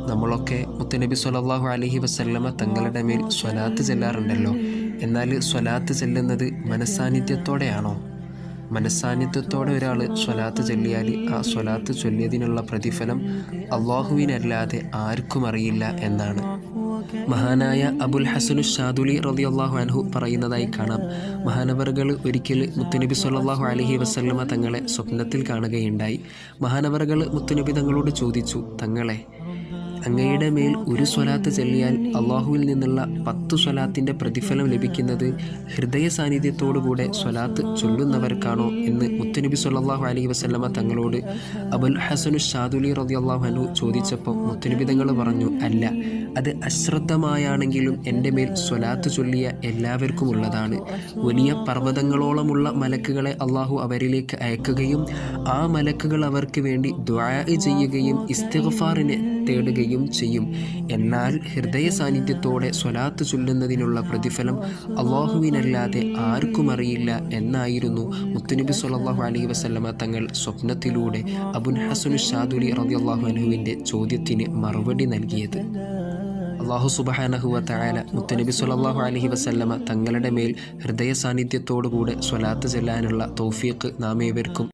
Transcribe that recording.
നമ്മളൊക്കെ മുത്തുനബി സ്വല്ലല്ലാഹു അലൈഹി വസല്ലമ തങ്ങളുടെ മേൽ സ്വലാത്ത് ചെല്ലാറുണ്ടല്ലോ. എന്നാൽ സ്വലാത്ത് ചെല്ലുന്നത് മനസ്സാന്നിധ്യത്തോടെയാണോ? മനസ്സാന്നിധ്യത്തോടെ ഒരാൾ സ്വലാത്ത് ചൊല്ലിയാൽ ആ സ്വലാത്ത് ചൊല്ലിയതിനുള്ള പ്രതിഫലം അള്ളാഹുവിനല്ലാതെ ആർക്കും അറിയില്ല എന്നാണ് മഹാനായ അബുൽ ഹസനു ഷാദുലി റളിയല്ലാഹു അൻഹു പറയുന്നതായി കാണാം. മഹാനവറുകൾ ഒരിക്കൽ മുത്തുനബി സ്വല്ലല്ലാഹു അലൈഹി വസല്ലമ തങ്ങളെ സ്വപ്നത്തിൽ കാണുകയുണ്ടായി. മഹാനവറുകൾ മുത്തുനബി തങ്ങളോട് ചോദിച്ചു, തങ്ങളെ, അങ്ങയുടെ മേൽ ഒരു സ്വലാത്ത് ചൊല്ലിയാൽ അള്ളാഹുവിൽ നിന്നുള്ള 10 സ്വലാത്തിൻ്റെ പ്രതിഫലം ലഭിക്കുന്നത് ഹൃദയ സാന്നിധ്യത്തോടുകൂടെ സ്വലാത്ത് ചൊല്ലുന്നവർക്കാണോ എന്ന് മുത്തുനബി സ്വല്ലല്ലാഹു അലൈഹി വസല്ലമ തങ്ങളോട് അബുൽ ഹസനു ഷാദുലി റളിയല്ലാഹു അൻഹു ചോദിച്ചപ്പോൾ മുത്തുനബി തങ്ങൾ പറഞ്ഞു, അല്ല, അത് അശ്രദ്ധമായാണെങ്കിലും എൻ്റെ മേൽ സ്വലാത്ത് ചൊല്ലിയ എല്ലാവർക്കും ഉള്ളതാണ്. വലിയ പർവ്വതങ്ങളോളമുള്ള മലക്കുകളെ അള്ളാഹു അവരിലേക്ക് അയക്കുകയും ആ മലക്കുകൾ അവർക്ക് വേണ്ടി ദുആ ചെയ്യുകയും ഇസ്തിഗ്ഫാറിനെ തേടുകയും ചെയ്യും. എന്നാൽ ഹൃദയ സാന്നിധ്യത്തോടെ സ്വലാത്ത് ചൊല്ലുന്നതിനുള്ള പ്രതിഫലം അള്ളാഹുവിനല്ലാതെ ആർക്കും അറിയില്ല എന്നായിരുന്നു മുത്തുനബി സ്വല്ലല്ലാഹു അലൈഹി വസല്ലമ തങ്ങൾ സ്വപ്നത്തിലൂടെ അബുൽ ഹസനു ഷാദുലി റളിയല്ലാഹു അൻഹുവിൻ്റെ ചോദ്യത്തിന് മറുപടി നൽകിയത്. അല്ലാഹു സുബ്ഹാനഹു വ തആല മുത്തുനബി സ്വല്ലല്ലാഹു അലൈഹി വസല്ലമ തങ്ങളുടെ മേൽ ഹൃദയ സാന്നിധ്യത്തോടുകൂടെ സ്വലാത്ത് ചെല്ലാനുള്ള തൗഫീഖ് നാം ഏവർക്കും